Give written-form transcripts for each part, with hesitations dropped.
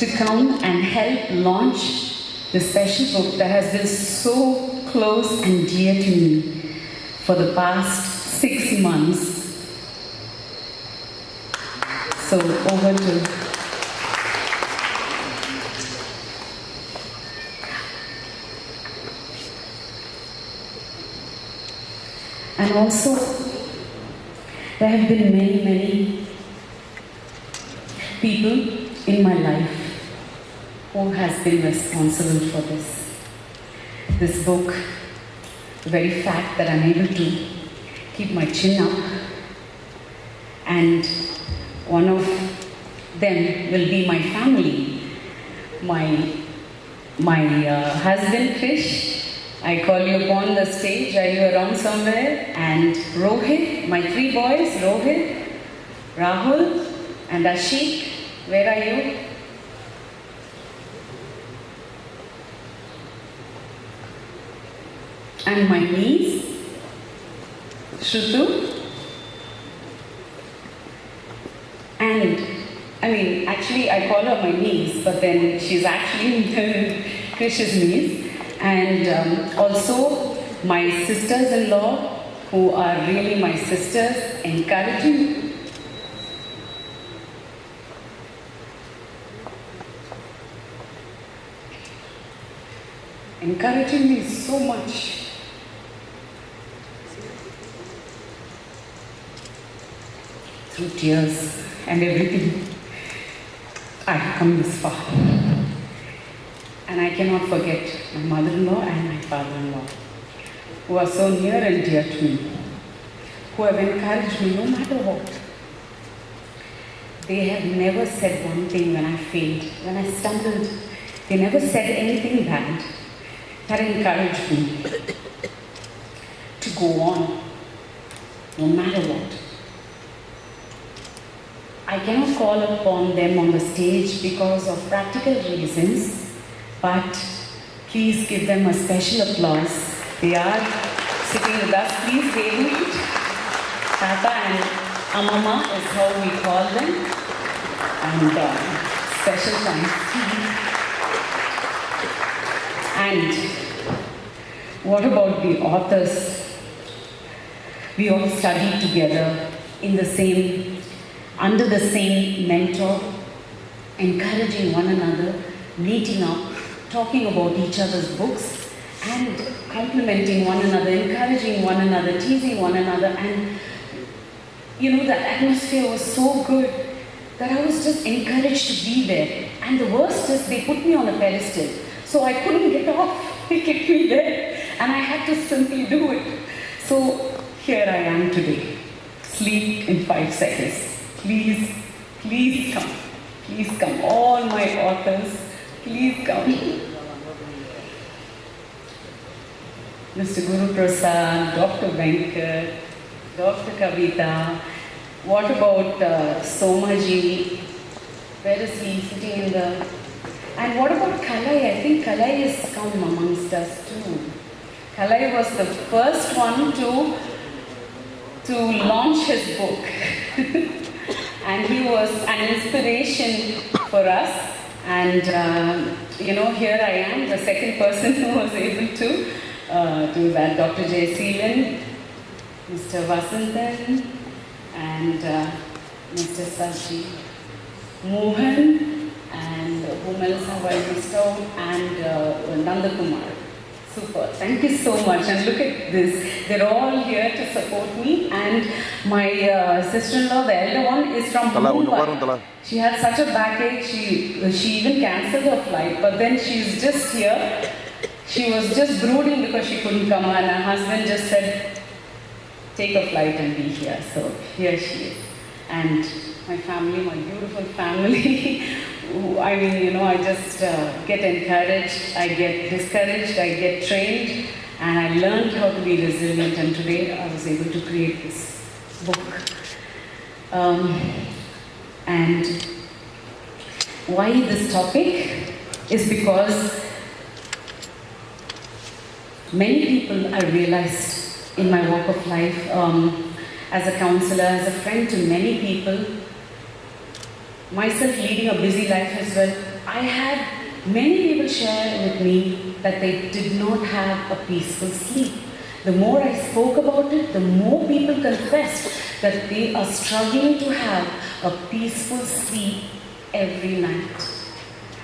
to come and help launch the special book that has been so close and dear to me for the past 6 months. So over to... And also, there have been many people in my life who has been responsible for this. This book, the very fact that I'm able to keep my chin up, and one of them will be my family. My husband Krish, I call you upon the stage. Are you around somewhere? And Rohit, my 3 boys, Rohit, Rahul, and Ashik. Where are you? And my niece, Shrutu. And, actually I call her my niece, but then she's actually Krish's niece. And also my sisters-in-law, who are really my sisters, encouraging me so much. Through tears and everything, I have come this far. And I cannot forget my mother-in-law and my father-in-law, who are so near and dear to me, who have encouraged me no matter what. They have never said one thing when I failed, when I stumbled. They never said anything bad. That encouraged me to go on, no matter what. I cannot call upon them on the stage because of practical reasons, but please give them a special applause. They are sitting with us. Please hail it. Tata and Amama is how we call them. And special thanks. And what about the authors? We all studied together under the same mentor, encouraging one another, meeting up, talking about each other's books, and complimenting one another, encouraging one another, teasing one another. And the atmosphere was so good that I was just encouraged to be there. And the worst is they put me on a pedestal, so I couldn't get off. They kept me there, and I had to simply do it. So here I am today. Sleep in 5 seconds. Please, please come. Please come. All my authors, please come. Mr. Guru Prasad, Dr. Venkat, Dr. Kavita. What about Somaji? Where is he sitting in the... And what about Kalai? I think Kalai has come amongst us too. Kalai was the first one to launch his book. And he was an inspiration for us. And here I am, the second person who was able to do that. Dr. Jayseelan, Mr. Vasantan, and Mr. Saji, Mohan, and whom else have I missed out? And Nandakumar. Super. Thank you so much. And look at this. They're all here to support me. And my sister-in-law, the elder one, is from Mumbai. She had such a backache. She even cancelled her flight. But then she's just here. She was just brooding because she couldn't come. And her husband just said, take a flight and be here. So here she is. And my family, my beautiful family. I just get encouraged, I get discouraged, I get trained, and I learned how to be resilient, and today I was able to create this book. And why this topic is because many people I realized in my walk of life, as a counselor, as a friend to many people, myself leading a busy life as well, I had many people share with me that they did not have a peaceful sleep. The more I spoke about it, the more people confessed that they are struggling to have a peaceful sleep every night.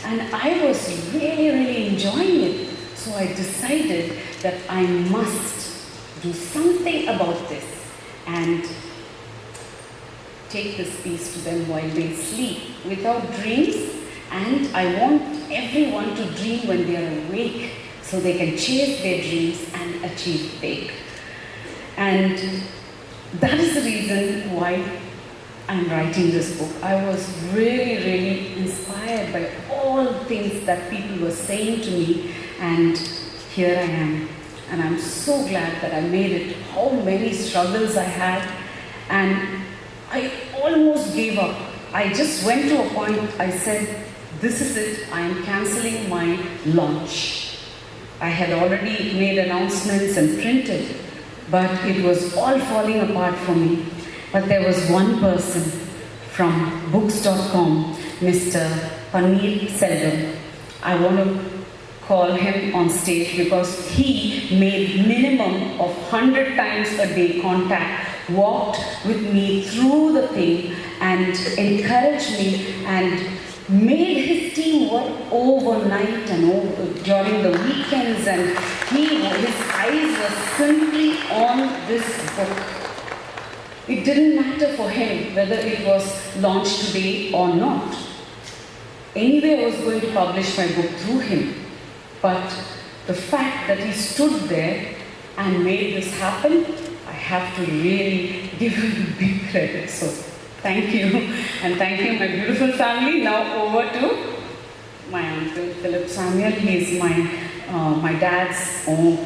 And I was really enjoying it. So I decided that I must do something about this and take this peace to them while they sleep without dreams. And I want everyone to dream when they are awake so they can chase their dreams and achieve big. And that is the reason why I'm writing this book. I was really inspired by all the things that people were saying to me, and here I am. And I'm so glad that I made it. How many struggles I had, and I almost gave up. I just went to a point, I said, this is it, I am cancelling my launch. I had already made announcements and printed, but it was all falling apart for me. But there was one person from books.com, Mr. Seldom. I want to call him on stage because he made minimum of 100 times a day contact, walked with me through the thing and encouraged me and made his team work overnight and during the weekends, and his eyes were simply on this book. It didn't matter for him whether it was launched today or not. Anyway, I was going to publish my book through him. But the fact that he stood there and made this happen, I have to really give him big credit. So thank you. And thank you, my beautiful family. Now over to my uncle, Philip Samuel. He is my dad's own.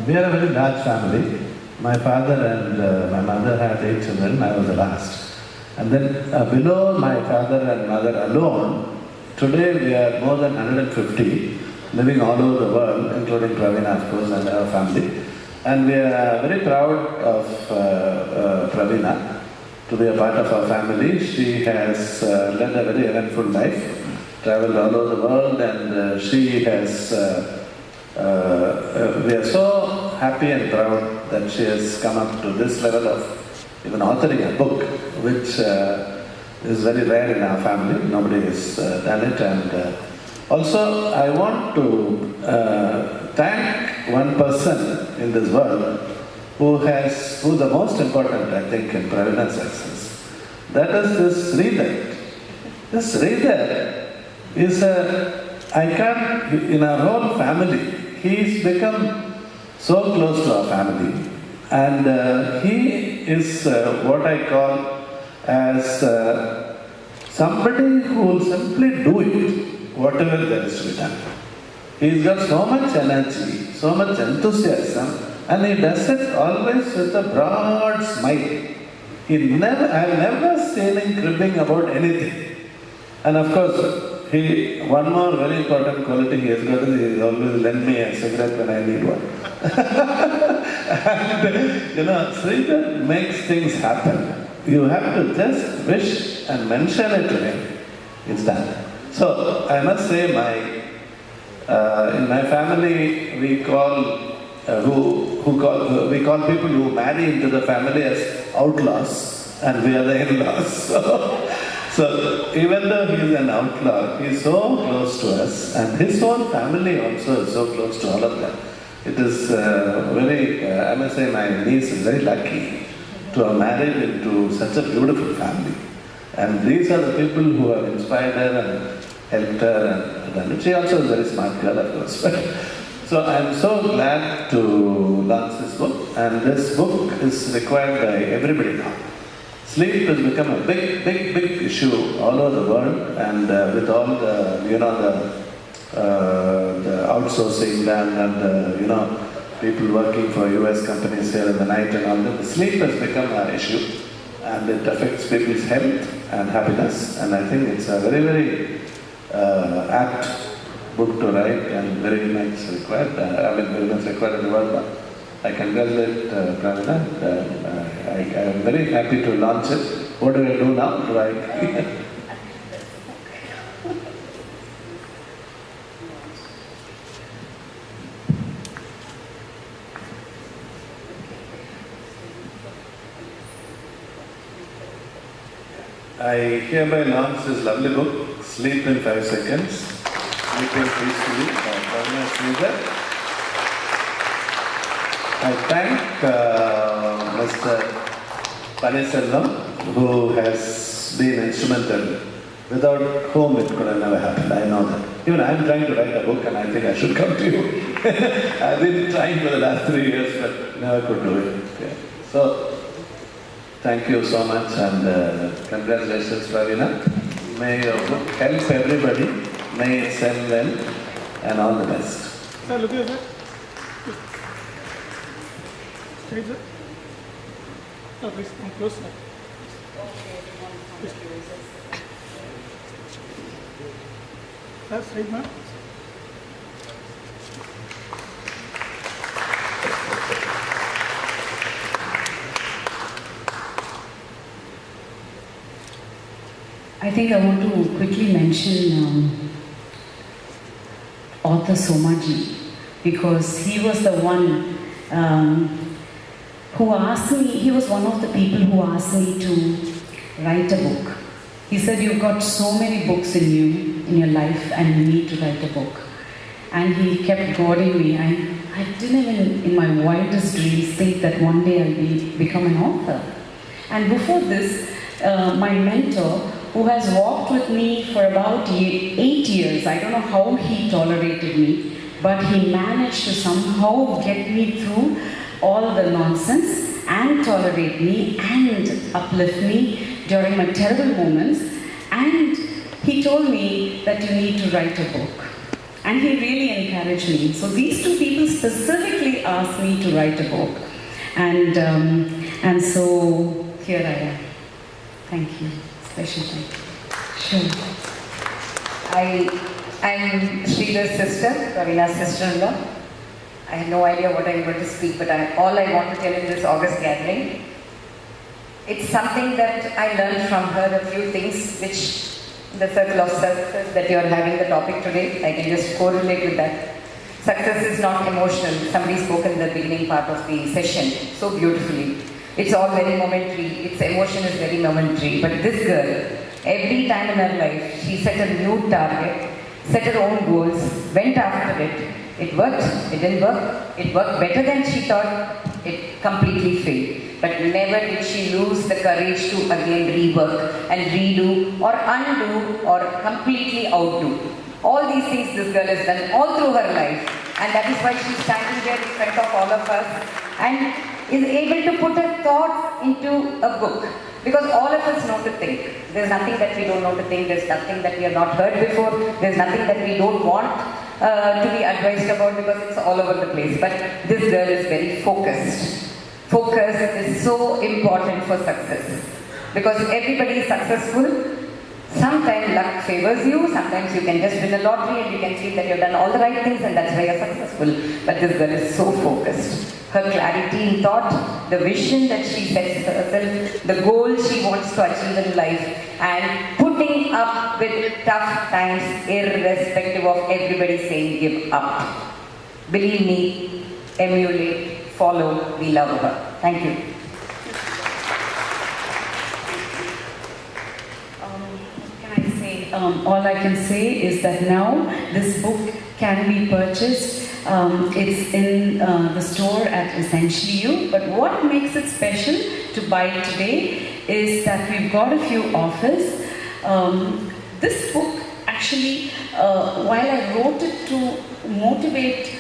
We are a very large family. My father and my mother had 8 children. I was the last. And then below my father and mother alone, today we are more than 150, living all over the world, including Pravina, of course, and our family. And we are very proud of Pravina to be a part of our family. She has led a very eventful life, traveled all over the world, and she has, we are so happy and proud that she has come up to this level of even authoring a book, which is very rare in our family. Nobody has done it. And also, I want to thank one person in this world who's the most important, I think, in Pravina's success. That is this Sridhar. This Sridhar is a icon in our whole family. He's become so close to our family. And he is what I call as somebody who will simply do it, whatever there is to be done. He's got so much energy, so much enthusiasm, and he does it always with a broad smile. I've never seen him cribbing about anything. And of course, one more very important quality he has got is he always lend me a cigarette when I need one. And Sridhar makes things happen. You have to just wish and mention it to him. It's done. So I must say, in my family we call people who marry into the family as outlaws, and we are the in-laws. So even though he is an outlaw, he is so close to us, and his whole family also is so close to all of them. It is I must say, my niece is very lucky to have married into such a beautiful family. And these are the people who have inspired her and helped her. And she also is a very smart girl, of course. So I am so glad to launch this book. And this book is required by everybody now. Sleep has become a big issue all over the world, and with all the outsourcing done and people working for US companies here in the night and all that, sleep has become an issue, and it affects people's health and happiness. And I think it's a very apt book to write, and very much required. Very much required in the world. I congratulate Pravina. I am very happy to launch it. What do I do now? Do I? I hereby launch this lovely book, Sleep in 5 Seconds, Sleeping Peacefully by Pravina Sridhar. I thank Mr. Paniselvam, who has been instrumental, without whom it could have never happened. I know that. Even I am trying to write a book and I think I should come to you. I've been trying for the last 3 years but never could do it. Okay. So, thank you so much and congratulations, Pravina. May your book help everybody. May it sell well and all the best. Sir, look at that. Straight, sir. Oh, please, come close, sir. Sir, straight, ma'am. I think I want to quickly mention author Somaji, because he was the one who asked me, he was one of the people who asked me to write a book. He said, you've got so many books in you, in your life, and you need to write a book. And he kept goading me. I didn't even in my wildest dreams think that one day I'll become an author. And before this, my mentor, who has walked with me for about 8 years. I don't know how he tolerated me, but he managed to somehow get me through all the nonsense and tolerate me and uplift me during my terrible moments. And he told me that you need to write a book. And he really encouraged me. So these two people specifically asked me to write a book. And so here I am. Thank you. Special thank you. Sure. I'm Sridhar's sister, Pravina's sister-in-law. I have no idea what I'm going to speak, but all I want to tell in this August gathering, it's something that I learned from her, a few things which the circle of success that you are having the topic today, I can just correlate with that. Success is not emotional. Somebody spoke in the beginning part of the session so beautifully. It's all very momentary. Its emotion is very momentary. But this girl, every time in her life, she set a new target, set her own goals, went after it. It worked, it didn't work. It worked better than she thought. It completely failed. But never did she lose the courage to again rework and redo or undo or completely outdo. All these things this girl has done all through her life. And that is why she's standing there in front of all of us and is able to put her thoughts into a book. Because all of us know to think. There's nothing that we don't know to think. There's nothing that we have not heard before. There's nothing that we don't want to be advised about because it's all over the place. But this girl is very focused. Focus is so important for success. Because everybody is successful. Sometimes luck favors you, sometimes you can just win a lottery and you can feel that you've done all the right things and that's why you're successful. But this girl is so focused. Her clarity in thought, the vision that she sets for herself, the goal she wants to achieve in life, and putting up with tough times irrespective of everybody saying give up. Believe me, emulate, follow, we love her. Thank you. All I can say is that now this book can be purchased. It's in the store at Essentially You. But what makes it special to buy it today is that we've got a few offers. This book actually, while I wrote it to motivate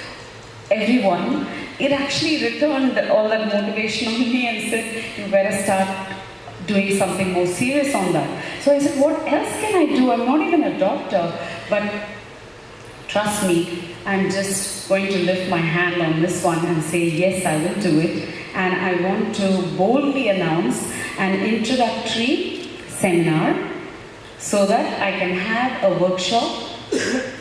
everyone, it actually returned all that motivation on me and said, you better start doing something more serious on that. So I said, what else can I do? I'm not even a doctor, but trust me, I'm just going to lift my hand on this one and say, yes, I will do it. And I want to boldly announce an introductory seminar so that I can have a workshop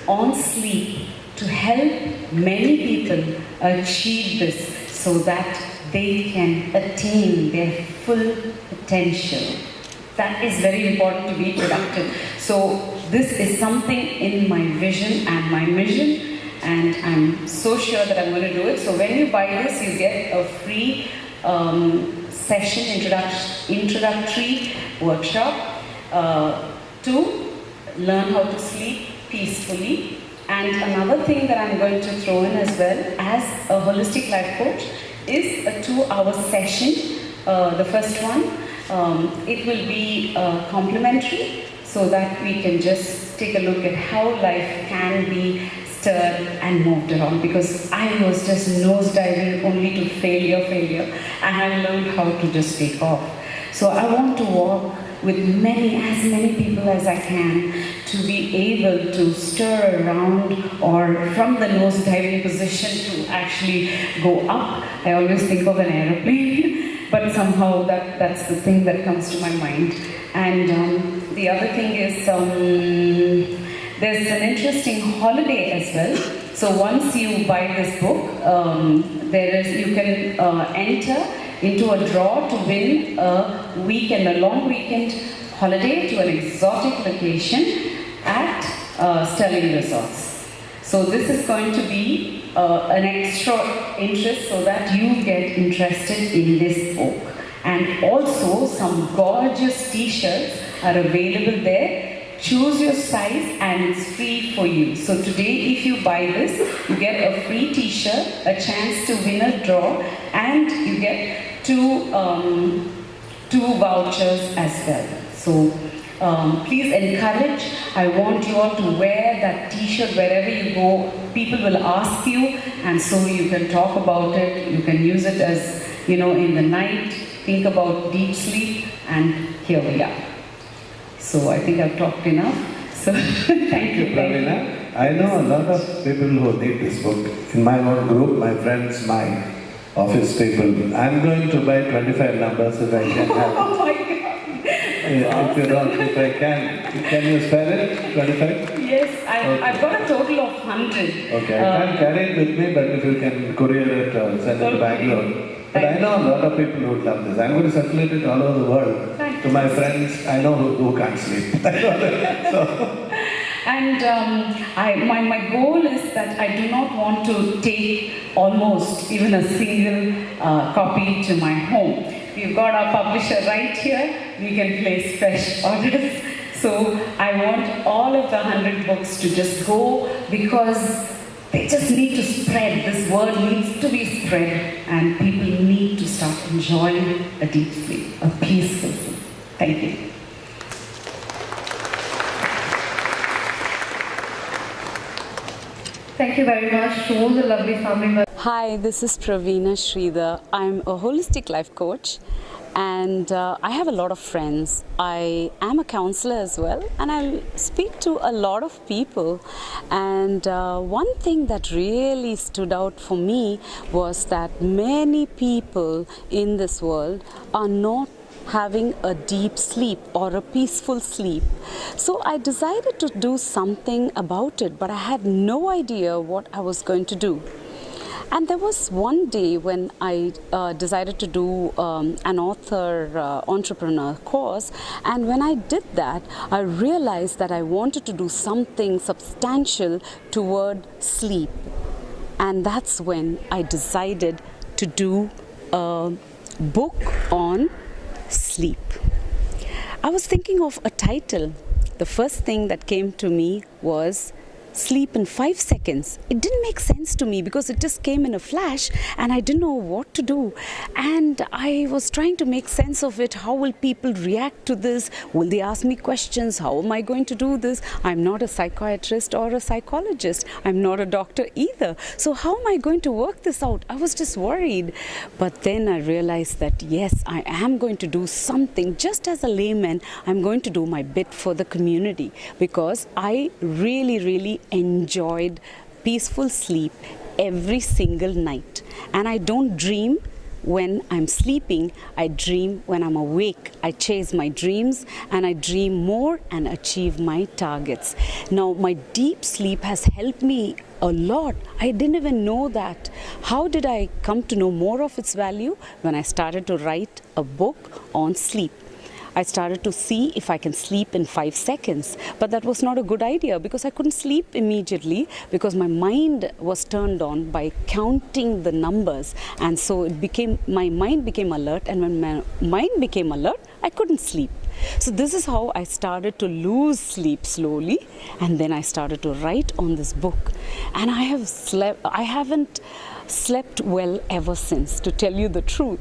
on sleep to help many people achieve this so that they can attain their full potential. That is very important to be productive. So this is something in my vision and my mission, and I'm so sure that I'm going to do it. So when you buy this, you get a free session, introductory workshop to learn how to sleep peacefully. And another thing that I'm going to throw in as well as a holistic life coach is a 2-hour session. The first one, it will be complimentary, so that we can just take a look at how life can be stirred and moved around, because I was just nosediving only to failure, and I learned how to just take off. So I want to walk with as many people as I can to be able to stir around, or from the nosediving position to actually go up. I always think of an aeroplane, but somehow that's the thing that comes to my mind. And the other thing is there's an interesting holiday as well. So once you buy this book, you can enter into a draw to win a long weekend holiday to an exotic location at Sterling Resorts. So this is going to be an extra interest, so that you get interested in this book. And also some gorgeous t-shirts are available there. Choose your size and it's free for you. So today, if you buy this, you get a free t-shirt, a chance to win a draw, and you get two vouchers as well. So please encourage. I want you all to wear that t-shirt wherever you go. People will ask you, and so you can talk about it. You can use it as, in the night, think about deep sleep, and here we are. So I think I've talked enough. So thank you, Pravina. I know a lot of people who need this book. In my own group, my friends, my office people. I'm going to buy 25 numbers if I can have it. Oh my God. If I can you spare it? 25? Yes, I've got a total of 100. Okay, I can't carry it with me, but if you can courier it or send it to Bangalore. But I know a lot of people who would love this. I'm going to circulate it all over the world. To my friends, I know who can't sleep. So. And my goal is that I do not want to take almost even a single copy to my home. We've got our publisher right here. We can place fresh orders. So I want all of the 100 books to just go, because they just need to spread. This word needs to be spread, and people need to start enjoying a deep sleep, a peaceful sleep. Thank you. Thank you very much to all the lovely family members. Hi, this is Pravina Sridhar. I'm a holistic life coach, and I have a lot of friends. I am a counselor as well, and I speak to a lot of people. And one thing that really stood out for me was that many people in this world are not having a deep sleep or a peaceful sleep. So I decided to do something about it, but I had no idea what I was going to do. And there was one day when I decided to do an entrepreneur course, and when I did that, I realized that I wanted to do something substantial toward sleep. And that's when I decided to do a book on sleep. I was thinking of a title. The first thing that came to me was Sleep in 5 seconds. It didn't make sense to me because it just came in a flash and I didn't know what to do. And I was trying to make sense of it. How will people react to this? Will they ask me questions? How am I going to do this? I'm not a psychiatrist or a psychologist. I'm not a doctor either. So how am I going to work this out? I was just worried. But then I realized that yes, I am going to do something. Just as a layman, I'm going to do my bit for the community, because I really enjoyed peaceful sleep every single night, and I don't dream when I'm sleeping, I dream when I'm awake. I chase my dreams and I dream more and achieve my targets. Now, my deep sleep has helped me a lot. I didn't even know that. How did I come to know more of its value? When I started to write a book on sleep. I started to see if I can sleep in 5 seconds. But that was not a good idea because I couldn't sleep immediately because my mind was turned on by counting the numbers. And so my mind became alert, and when my mind became alert, I couldn't sleep. So this is how I started to lose sleep slowly, and then I started to write on this book. And I haven't slept well ever since, to tell you the truth.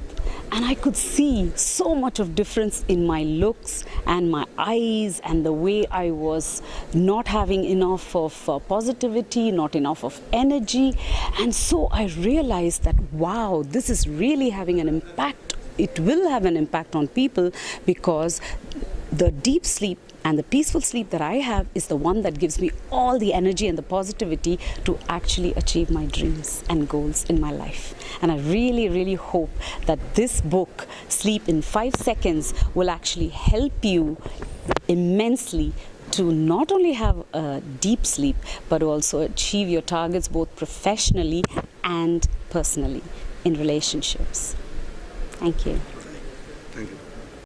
And I could see so much of difference in my looks and my eyes and the way I was not having enough of positivity, not enough of energy. And so I realized that, wow, this is really having an impact. It will have an impact on people because the deep sleep and the peaceful sleep that I have is the one that gives me all the energy and the positivity to actually achieve my dreams and goals in my life. And I really, really hope that this book, Sleep in 5 Seconds, will actually help you immensely to not only have a deep sleep, but also achieve your targets both professionally and personally in relationships. Thank you. Thank you.